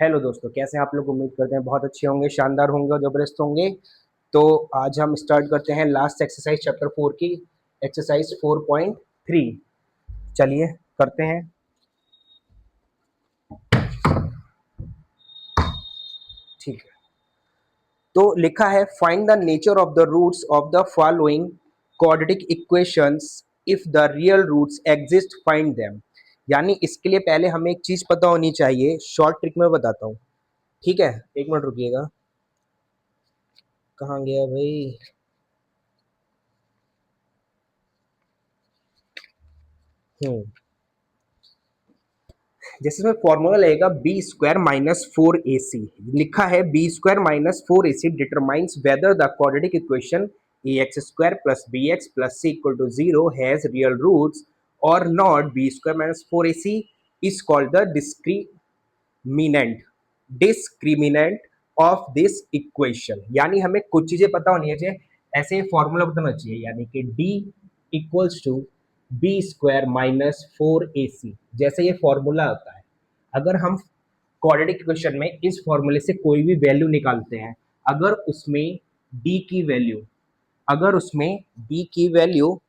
Hello दोस्तों, कैसे हैं आप लोग। उम्मीद करते हैं बहुत अच्छे होंगे, शानदार होंगे और ज़बरदस्त होंगे। तो आज हम स्टार्ट करते हैं लास्ट एक्सरसाइज चैप्टर 4 की, एक्सरसाइज 4.3। चलिए करते हैं। ठीक है, तो लिखा है find the nature of the roots of the following quadratic equations, if the real roots exist find them. यानी इसके लिए पहले हमें एक चीज पता होनी चाहिए, शॉर्ट ट्रिक में बताता हूँ। ठीक है, एक मिनट रुकिएगा। कहाँ गया भाई। हम्म जैसे इसमें फॉर्मूला लगेगा B square minus four A C. लिखा है B square minus four A C determines whether the quadratic equation A X square plus B X plus C equal to zero has real roots और not. B square minus four A C is called the discriminant of this equation. यानी हमें कुछ चीजें पता होनी चाहिए, ऐसे formula बताना चाहिए। यानी कि D equals to B square minus four A C, जैसे ये फॉर्मूला होता है। अगर हम क्वाड्रेटिक इक्वेशन में इस फॉर्मूले से कोई भी वैल्यू निकालते हैं, अगर उसमें डी की वैल्यू अगर उसमें डी की वैल्यू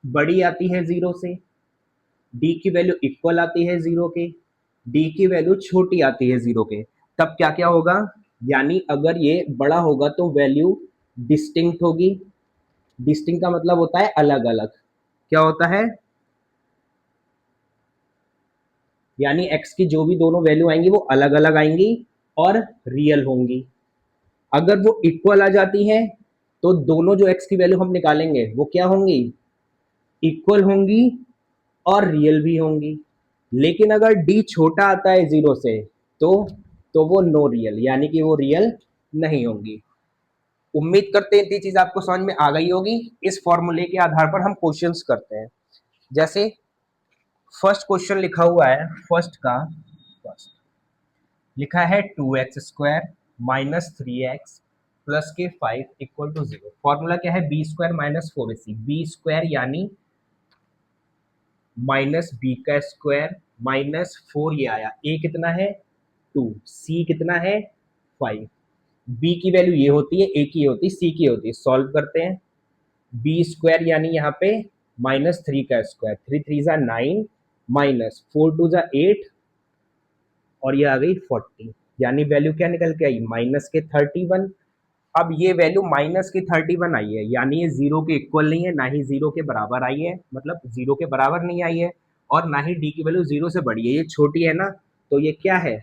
बड़ी आती है जीरो से, डी की वैल्यू इक्वल आती है जीरो के, डी की वैल्यू छोटी आती है जीरो के, तब क्या क्या होगा। यानी अगर ये बड़ा होगा तो वैल्यू डिस्टिंक्ट होगी। डिस्टिंक्ट का मतलब होता है अलग अलग। क्या होता है? यानी एक्स की जो भी दोनों वैल्यू आएंगी वो अलग अलग आएंगी और रियल होंगी। अगर वो इक्वल आ जाती है तो दोनों जो एक्स की वैल्यू हम निकालेंगे वो क्या होंगी? इक्वल होंगी और रियल भी होंगी। लेकिन अगर डी छोटा आता है जीरो से तो वो नो रियल, यानी कि वो रियल नहीं होंगी। उम्मीद करते हैं इतनी चीज आपको समझ में आ गई होगी। इस फॉर्मूले के आधार पर हम क्वेश्चंस करते हैं। जैसे फर्स्ट क्वेश्चन लिखा हुआ है, फर्स्ट लिखा है two X square minus three X plus K five equal to zero. Formula क्या है? B square minus four A C. B square यानी माइनस बी का स्क्वायर माइनस फोर, ये आया। ए कितना है? टू। सी कितना है? फाइव। बी की वैल्यू ये होती है, ए की होती है, सी की होती है। सॉल्व करते हैं। बी स्क्वायर यानी यहाँ पे माइनस थ्री का स्क्वायर, थ्री थ्री जा नाइन, माइनस फोर टू जा एट, और ये आ गई फोर्टी। यानी वैल्यू क्या निकल के आई? माइनस के थर्टी वन। अब ये वैल्यू माइनस की थर्टी वन आई है, यानी ये जीरो के इक्वल नहीं है, ना ही जीरो के बराबर आई है, मतलब जीरो के बराबर नहीं आई है, और ना ही डी की वैल्यू जीरो से बड़ी है, ये छोटी है ना। तो ये क्या है?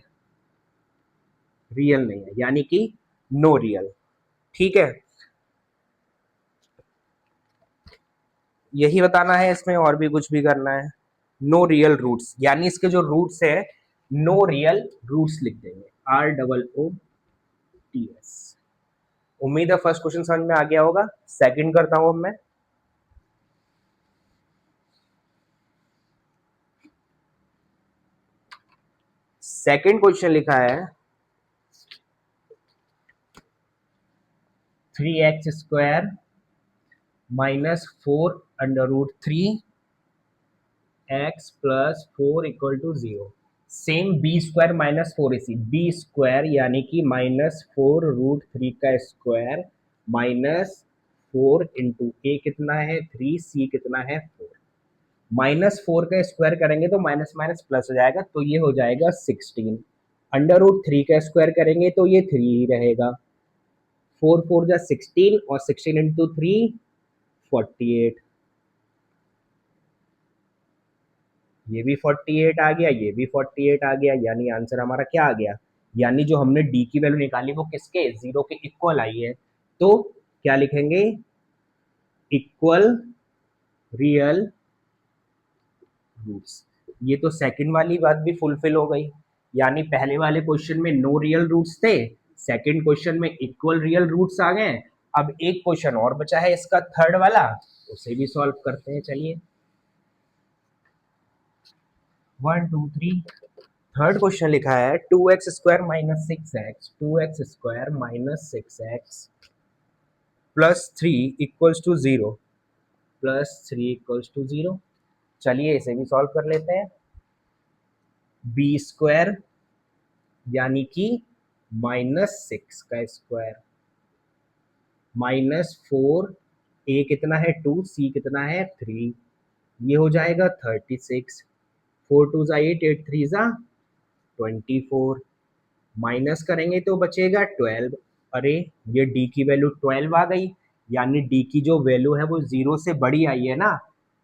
रियल नहीं है, यानी कि नो रियल। ठीक है, यही बताना है इसमें, और भी कुछ भी करना है? नो रियल रूट्स, यानी इसके जो रूट्स है नो रियल रूट्स लिख देंगे, R double O T S. उम्मीद है फर्स्ट क्वेश्चन समझ में आ गया होगा। सेकंड करता हूं अब मैं। सेकंड क्वेश्चन लिखा है three X square minus four under root three X plus four equal to zero. Same B square minus four A C. B square यानी कि माइनस फोर रूट थ्री का square minus four into A कितना है? Three, C कितना है? Four. Minus four का square करेंगे तो माइनस माइनस प्लस हो जाएगा, तो ये हो जाएगा सिक्सटीन। अंडर रूट थ्री का स्क्वायर करेंगे तो ये थ्री ही रहेगा। फोर फोर जा सिक्सटीन, और sixteen into three forty eight. ये भी 48 आ गया, ये भी 48 आ गया, यानी आंसर हमारा क्या आ गया? यानी जो हमने डी की वैल्यू निकाली वो किसके? जीरो के इक्वल आई है। तो क्या लिखेंगे? Equal real roots. ये तो सेकंड वाली बात भी फुलफिल हो गई। यानी पहले वाले क्वेश्चन में नो रियल रूट्स थे, सेकंड क्वेश्चन में इक्वल रियल रूट्स आ गए। अब एक क्वेश्चन और बचा है इसका, थर्ड वाला, उसे भी सॉल्व करते हैं। चलिए, one two three. Third question लिखा है two X square minus six X, two X square minus six X plus three equals to zero, plus three equals to zero. चलिए इसे भी सॉल्व कर लेते हैं। बी स्क्वायर यानी कि -6 का स्क्वायर -4, ए कितना है 2, सी कितना है 3, ये हो जाएगा 36, 4 2 जा 8, 8 3 जा 24, माइनस करेंगे तो बचेगा 12। अरे ये डी की वैल्यू 12 आ गई, यानी डी की जो वैल्यू है वो जीरो से बड़ी आई है ना,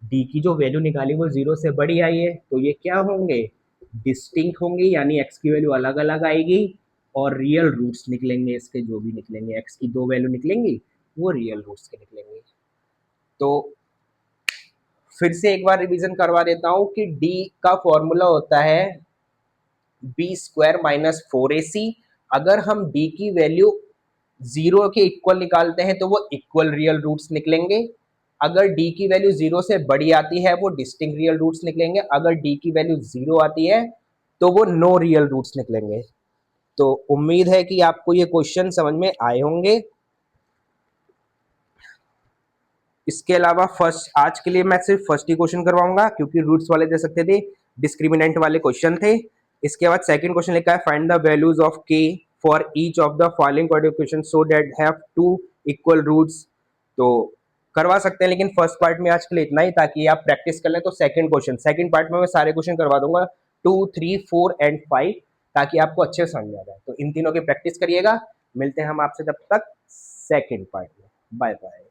डी की जो वैल्यू निकाली वो जीरो से बड़ी आई है, तो ये क्या होंगे, डिस्टिंक्ट होंगे, यानी एक्स की वैल्यू अलग अलग आएगी और रियल रूट्स निकलेंगे इसके, जो भी निकलेंगे एक्स की दो वैल्यू निकलेंगी वो रियल रूट्स के निकलेंगे। तो फिर से एक बार रिवीजन करवा देता हूं कि डी का फॉर्मूला होता है बी स्क्वायर -4ac। अगर हम डी की वैल्यू जीरो के इक्वल निकालते हैं तो वो इक्वल रियल रूट्स निकलेंगे, अगर डी की वैल्यू जीरो से बड़ी आती है वो डिस्टिंक्ट रियल रूट्स निकलेंगे, अगर डी की वैल्यू जीरो आती है तो वो नो रियल रूट्स निकलेंगे। तो उम्मीद है कि आपको ये क्वेश्चन समझ में आए होंगे। इसके अलावा फर्स्ट आज के लिए मैं सिर्फ फर्स्ट ही क्वेश्चन करवाऊंगा क्योंकि रूट्स वाले दे सकते थे, डिस्क्रिमिनेंट वाले क्वेश्चन थे। इसके बाद सेकंड क्वेश्चन लिखा है find the values of K for each of the following quadriplication so that have two equal roots. तो करवा सकते हैं, लेकिन फर्स्ट पार्ट में आज के लिए इतना ही, ताकि आप प्रैक्टिस कर लें। तो सेकंड पार्ट में मैं सारे क्वेश्चन करवा दूंगा 2 3 4 एंड 5, ताकि आपको अच्छे से समझ आ जाए। तो इन तीनों की प्रैक्टिस करिएगा, मिलते हैं हम आपसे तब तक सेकंड पार्ट में। Bye bye.